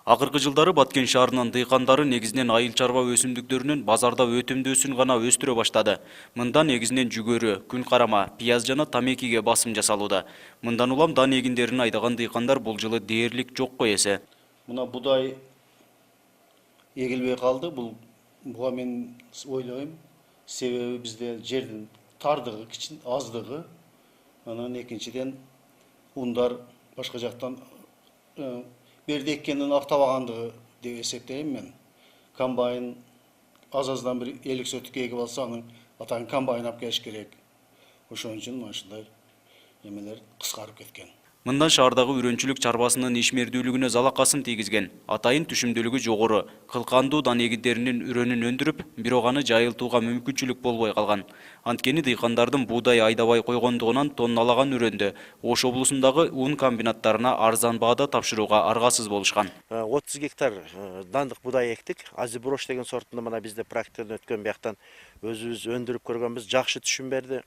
Акыркы жылдары Баткен шаарынын дыйкандары негизинен айыл чарба өсүмдүктөрүнүн базарда өтүмдүүсүн гана өстүрө баштады. Мында негизинен жүгөрү, күн карама, пияз жана тамекиге басым жасалууда. Мындан улам дан эгиндерин айдаган дыйкандар бул жылы дээрлик жокко эсе. Мына будай эгилбей калды. Буга мен ойлойм, себеби бизде жердин тардыгы, аздыгы, анан экинчиден ундар башка жактан берде эккенин актабагандыгы деп эсептейм мен. Комбайн аз-аздан бир элик сөтүк эгип алса, анын атайын комбайн алып келиш керек. Ошон үчүн ушундай эмелер кыскарып кеткен. Мындан шаардагы үрөнчүлүк чарбасынын ишмердүүлүгүнө залакасын тийгизген. Атайын түшүмдүүлүгү жогору, кылкандуу дан эгиндеринин үрөнүн өндүрүп, бирок аны жайылтууга мүмкүнчүлүк болбой калган. Анткени дыйкандардын буудай айдабай койгондугунан тонналаган үрөндү Ош облусундагы ун комбинаттарына арзан баада тапшырууга аргасыз болушкан. 30 гектар дандык буудай эктик. Азиброш деген сортунда мына бизде практикадан өткөн бияктан өзүбүз өндүрүп көргөнбүз, жакшы түшүм берди.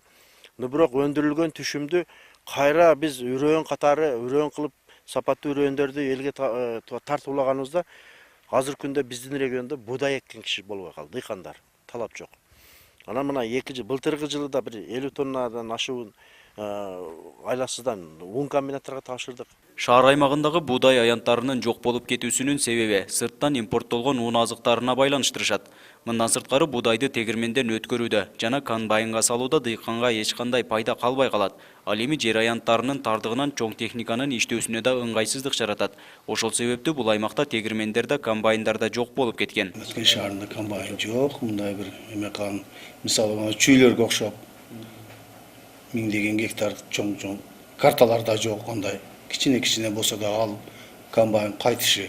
Бирок өндүрүлгөн түшүмдү кайра биз үрөөн катары үрөөн кылып сапаттуу үрөөндөрдү элге тартуулаганыбызда азыркы күндө биздин региондо буудай эккен киши болбой калды, дыйкандар, талап жок. Анан мына былтыркы жылы да бир 50 тоннадан ашуун айласыздан ун комбинаттарга тапшырдык. Шаар аймагындагы буудай аянттарынын жок болуп кетүүсүнүн себеби сырттан импорттолгон ун азыктарына байланыштырышат. Мындан сырткары буудайды тегирменден өткөрүүдө жана комбайнга салууда дыйканга эч кандай пайда калбай калат. Ал эми жер аянттарынын тардыгынан чоң техниканын иштөөсүнө да ыңгайсыздык жаратат. Ошол себептүү бул аймакта тегирмендер да комбайндар да жок болуп кеткен. Баткен шаарында комбайн жок, мындай бир эме калган. Мисалы чүйлөргө окшоп миңдеген гектар чоң карталар да жок, андай кичине болсо да ал комбайн кайтышы,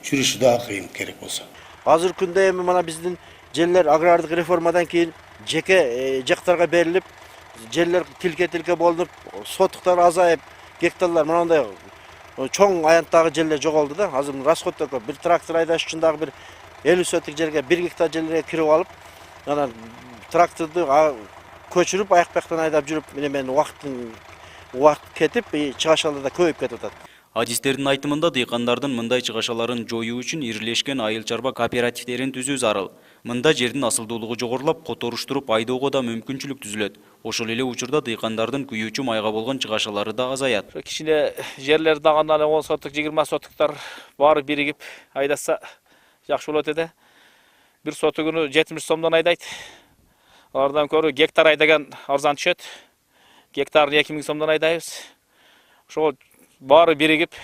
жүрүшү да кыйын керек болсо. Азыркы күндө эми мына биздин жерлер агрардык реформадан кийин жеке жактарга берилип, жерлер тилке болуп, сотуктар азайып, гектарлар мындай чоң аянттагы жерлер жоголду да. Азыр расходдор көп. Бир трактор айдаш үчүн дагы бир 50 сотук жерге 1 гектар жерге кирип алып, анан тракторду көчүрүп, аяк-бияктан айдап жүрүп, мен убакыт кетип, чыгашалар да көбөйүп кетип атат. Адистердин айтымында дыйкандардын мындай чыгашаларын жоюу үчүн ирлешкен айыл чарба кооперативдерин түзүү зарыл. Мында жердин асылдуулугу жогорулап, которуштуруп айдоого да мүмкүнчүлүк түзүлөт. Ошол эле учурда дыйкандардын күйүүчү майга болгон чыгашалары да азаят. Кичине жерлер дагы 10 сотук, 20 сотуктар баары биригип айдаса жакшы болот эди. Бир сотугуну 70 сомдон айдайт. Алардан көрө гектар айдаган арзан түшөт. Гектарын 2000 сомдон айдайбыз. Ошол баары биригип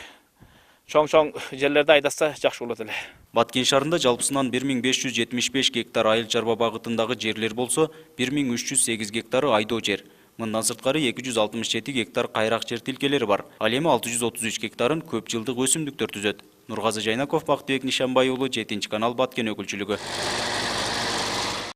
чоң жерлерде айдаса жакшы болот эле. Баткен шаарында жалпысынан 1575 гектар айыл чарба багытындагы жерлер болсо, 1308 гектары айдоо жер. Мындан сырткары 267 гектар кайрак жер тилкелери бар. Ал эми 633 гектарын көп жылдык өсүмдүктөр түзөт. Нургазы Жайнаков, Бактыбек Нишанбай уулу, 7 канал, Баткен өкүлчүлүгү.